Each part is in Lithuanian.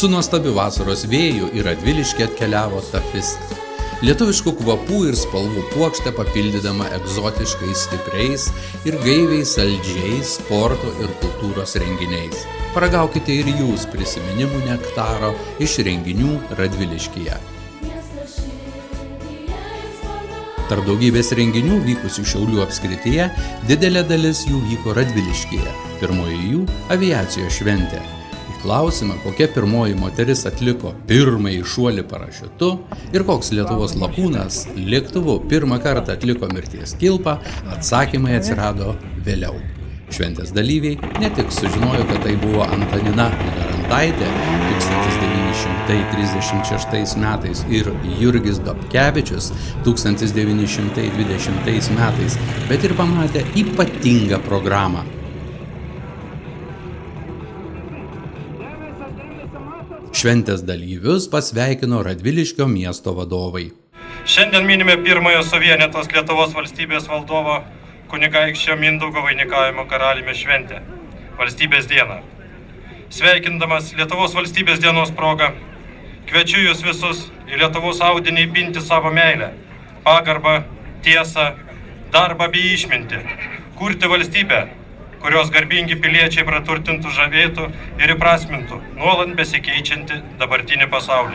Su nuostabiu vasaros vėju į Radviliškį atkeliavo Tafisa. Lietuviškų kvapų ir spalvų puokštę papildydama egzotiškais stipriais ir gaiviai saldžiais sporto ir kultūros renginiais. Paragaukite ir jūs prisiminimų nektaro iš renginių Radviliškyje. Tarp daugybės renginių vykusių Šiaulių apskrityje didelė dalis jų vyko Radviliškyje. Pirmoji jų – aviacijos šventė. Į klausimą, kokia pirmoji moteris atliko pirmąjį šuolį parašiutu ir koks Lietuvos lakūnas lėktuvu pirmą kartą atliko mirties kilpą, atsakymai atsirado vėliau. Šventės dalyviai ne tik sužinojo, kad tai buvo Antanina Garantaitė 1936 metais ir Jurgis Dobkevičius 1920 metais, bet ir pamatė ypatingą programą. Šventės dalyvius pasveikino Radviliškio miesto vadovai. Šiandien minime pirmojo suvienytos Lietuvos valstybės valdovo kunigaikščio Mindaugo vainikavimo karaliumi šventę – Valstybės dieną. Sveikindamas Lietuvos valstybės dienos progą, kviečiu jūs visus į Lietuvos audinį įpinti savo meilę, pagarbą, tiesą, darbą bei išmintį, kurti valstybę, kurios garbingi piliečiai praturtintų, žavėtų ir įprasmintų nuolat besikeičiantį dabartinį pasaulį.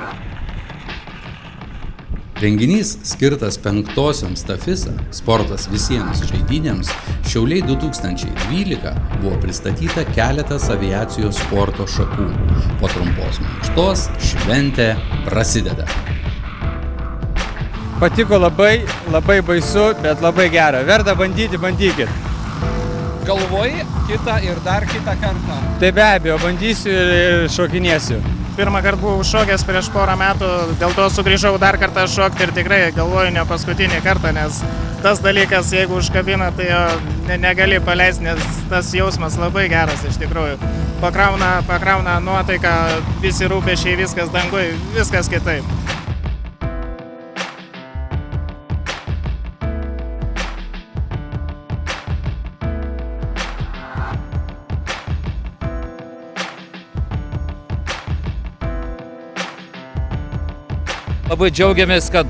Renginys skirtas 5-osioms Tafisa sportas visiems žaidynėms Šiauliai 2012 buvo pristatyta keletas aviacijos sporto šakų. Po trumpos mankštos šventė prasideda. Patiko labai baisu, bet labai gera. Verta bandyti, bandykit. Galvoji kitą ir dar kitą kartą? Tai be abejo, bandysiu ir šokinėsiu. Pirmą kartą buvau šokęs prieš porą metų, dėl to sugrįžau dar kartą šokti ir tikrai galvoju ne paskutinį kartą, nes tas dalykas, jeigu užkabina, tai jo negali paleisti, nes tas jausmas labai geras iš tikrųjų. Pakrauna nuotaiką, visi rūpesčiai, viskas dangui, viskas kitaip. Labai džiaugiamės, kad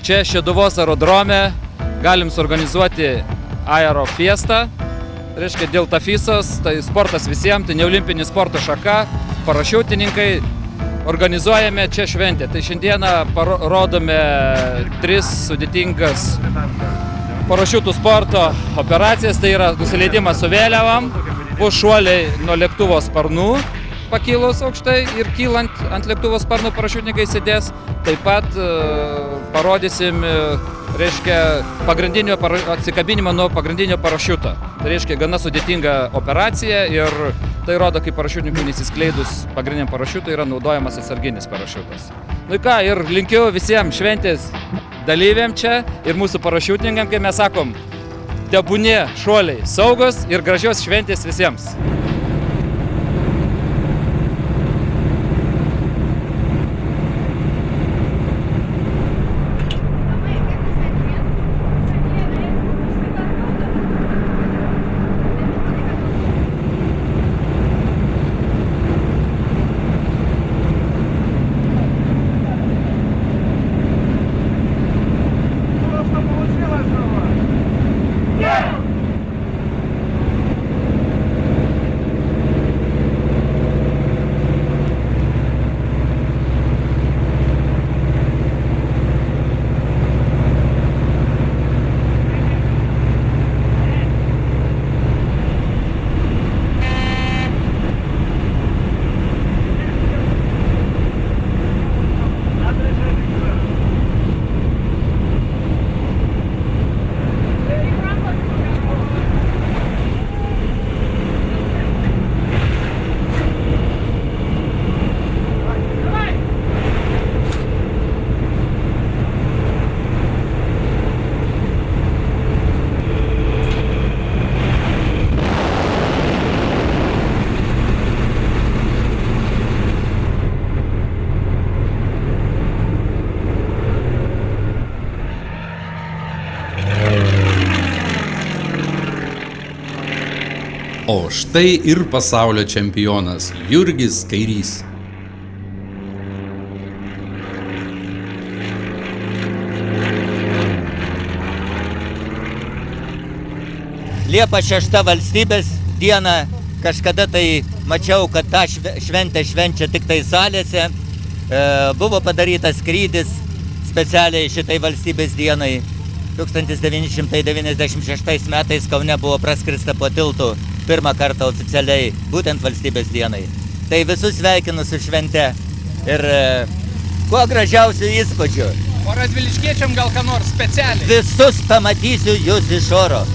čia Šeduvos aerodrome galim suorganizuoti aerofiestą. Tai reiškia, dėl Tafisos, tai sportas visiems, tai neolimpinis sporto šaka, parašiutininkai, organizuojame čia šventę. Tai šiandieną rodome 3 sudėtingas parašiutų sporto operacijas, tai yra nusileidimas su vėliavam, bus šuoliai nuo lėktuvo sparnų, pakilus aukštai ir kylant ant lėktuvo sparnų parašiutininkai sėdės. Taip pat parodysim, reiškia, atsikabinimą nuo pagrindinio parašiuto. Tai reiškia, gana sudėtinga operacija ir tai rodo, kaip parašiutininkui nesiskleidus pagrindiniam parašiutui yra naudojamas atsarginis parašiutas. Nu ką, ir linkiu visiems šventės dalyviam čia ir mūsų parašiutininkam, kai mes sakom, tebūnie šuoliai saugos ir gražios šventės visiems. O štai ir pasaulio čempionas Jurgis Kairys. Liepa 6 valstybės diena. Kažkada tai mačiau, kad tą šventę švenčia tik tai salėse. Buvo padarytas skrydis specialiai šitai valstybės dienai. 1996 metais Kaune buvo praskrista po tiltu pirmą kartą oficialiai, būtent valstybės dienai. Tai visus sveikinu su švente ir kuo gražiausių įspūdžių. O radviliškiečiam gal ką nors specialiai? Visus pamatysiu jūs iš oro.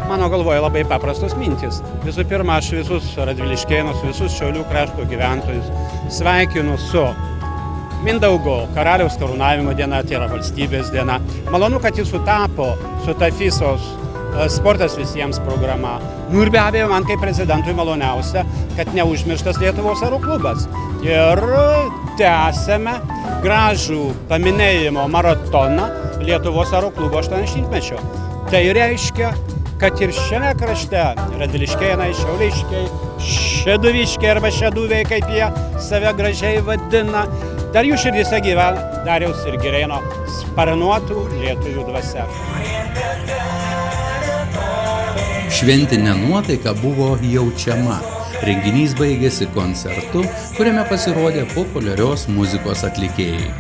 Mano galvoje labai paprastos mintis. Visų pirma, aš visus radviliškėnus, visus Šiaulių krašto gyventojus sveikinu su Mindaugo karaliaus karūnavimo diena, tai yra valstybės diena. Malonu, kad jis sutapo su Tafisos sportas visiems programa. Nu ir be abejo, man kaip prezidentui maloniausia, kad neužmirštas Lietuvos aeroklubas. Ir tęsėme gražų paminėjimo maratoną Lietuvos aeroklubo 80-mečio. Tai reiškia, kad ir šiame krašte radviliškėnai, šiauliškiai, šeduviškiai arba šeduviai, kaip jie save gražiai vadina, dar jų širdyse gyvena Dariaus ir Girėno sparnuotų lietuvių dvasia. Šventinė nuotaika buvo jaučiama. Renginys baigėsi koncertu, kuriame pasirodė populiarios muzikos atlikėjai.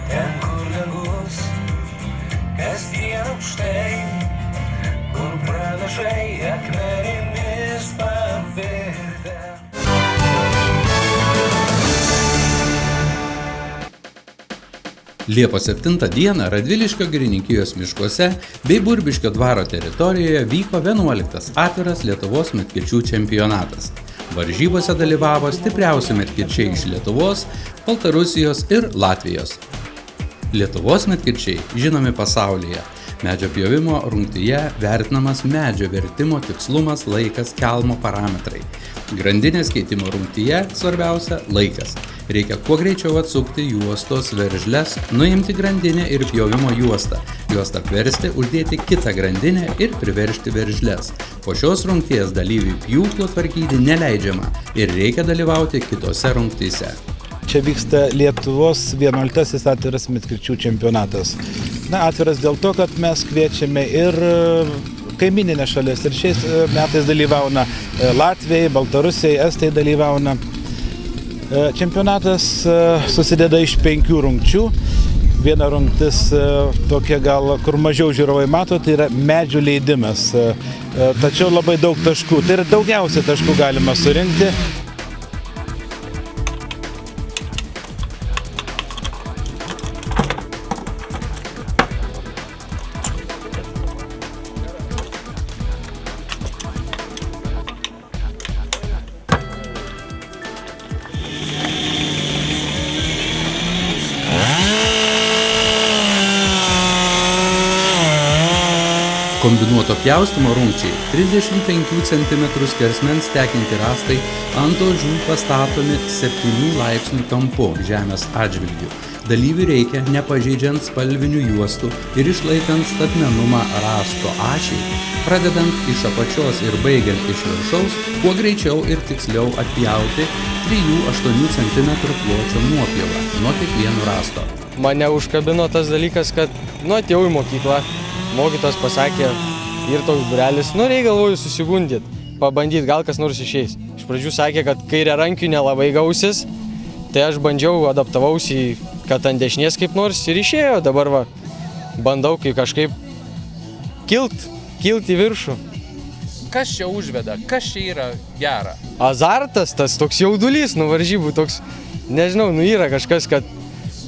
Liepos 7 dieną Radviliškio girininkijos miškuose bei Burbiškio dvaro teritorijoje vyko 11 atviras Lietuvos medkirčių čempionatas. Varžybose dalyvavo stipriausi medkirčiai iš Lietuvos, Baltarusijos ir Latvijos. Lietuvos medkirčiai žinomi pasaulyje. Medžio pjovimo rungtyje vertinamas medžio vertimo tikslumas, laikas, kelmo parametrai. Grandinės keitimo rungtyje svarbiausia laikas. Reikia kuo greičiau atsukti juostos veržles, nuimti grandinę ir pjovimo juostą, juostą apversti, uždėti kitą grandinę ir priveržti veržles. Po šios rungties dalyviui pjūklo tvarkyti neleidžiama ir reikia dalyvauti kitose rungtyse. Čia vyksta Lietuvos 11 atviras medkirčių čempionatas. Atviras dėl to, kad mes kviečiame ir kaimininę šalis. Ir šiais metais dalyvauna Latvijai, Baltarusijai, Estai dalyvauna. Čempionatas susideda iš 5 rungčių. Viena rungtis tokia gal, kur mažiau žiūrovai mato, tai yra medžių leidimas. Tačiau labai daug taškų. Tai yra daugiausia taškų galima surinkti. Kombinuoto pjaustymo rungčiai 35 cm skersmens tekinti rąstai ant ožių pastatomi 7 laipsnių kampu žemės atžvilgiu. Dalyvių reikia nepažeidžiant spalvinių juostų ir išlaikant statmenumą rąsto ašiai, pradedant iš apačios ir baigiant iš viršaus, kuo greičiau ir tiksliau atpjauti 3-8 cm pločio nuopjovą nuo kiekvieno rąsto. Mane užkabino tas dalykas, kad atėjau į mokyklą, mokytojas pasakė, ir toks būrelis, reikia galvoju susigundyti, pabandyti, gal kas nors išeis. Iš pradžių sakė, kad kairė rankių nelabai gausis, tai aš bandžiau, adaptavausi į kad ant dešinės kaip nors ir išėjo. Dabar va, bandau kažkaip kilt į viršų. Kas čia užveda? Kas čia yra gera? Azartas, tas toks jaudulys, varžybų toks, nežinau, yra kažkas, kad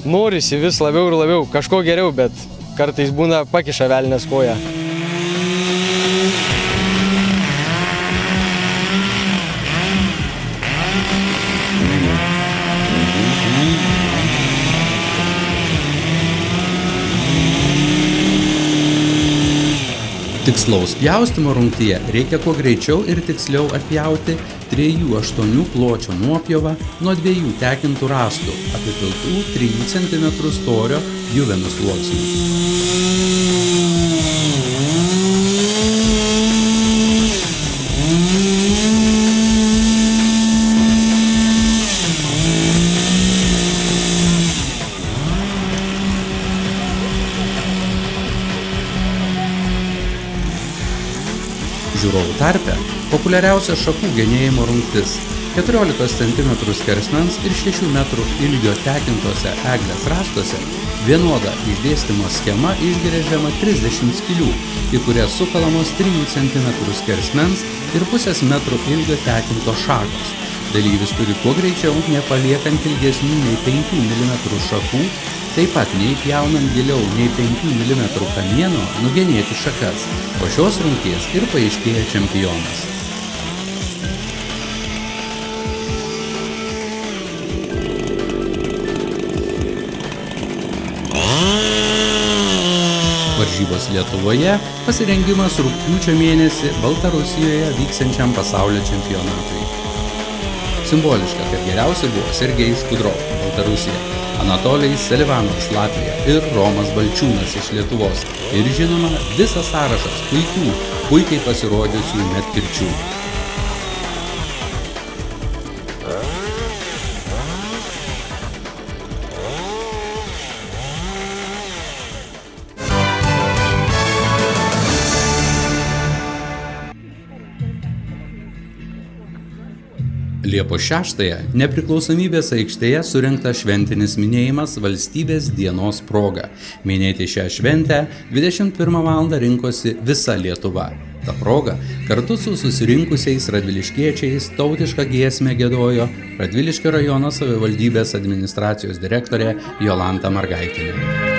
norisi vis labiau ir labiau, kažko geriau, bet kartais būna pakiša velnės koją. Tikslaus pjaustymo rungtyje reikia kuo greičiau ir tiksliau atpjauti 3,8 pločio nuopjovą nuo 2 tekintų rąstų apipiltų 3 cm storio juvenų sluoksniu. Žiūrovų tarpe populiariausia šakų genėjimo rungtis 14 cm skersmens ir 6 metrų ilgio tekintose eglės rąstuose vienoda išdėstymo schema išgręžiama 30 skylių, į kurias sukalamos 3 cm skersmens ir 0,5 metro ilgio tekinto šakos. Dalyvis turi kuo greičiau, nepaliekant ilgesnių nei 5 mm šakų, taip pat nei pjaunant giliau nei 5 mm kamieno, nugenėti šakas. Po šios rungties ir paaiškėja čempionas. Varžybos Lietuvoje, pasirengimas rugpjūčio mėnesį Baltarusijoje vyksiančiam pasaulio čempionatui. Simboliška, kad geriausi buvo Sergejus Kudrov, Baltarusija, Anatolijus Selivanovas, Latvija ir Romas Balčiūnas iš Lietuvos. Ir žinoma, visas sąrašas puikiai pasirodžiusių medkirčių. Liepos 6-ąją Nepriklausomybės aikštėje surengtas šventinis minėjimas Valstybės dienos proga. Minėti šią šventę 21 val. Rinkosi visa Lietuva. Ta proga kartu su susirinkusiais radviliškiečiais tautišką giesmę giedojo Radviliškio rajono savivaldybės administracijos direktorė Jolanta Margaitinė.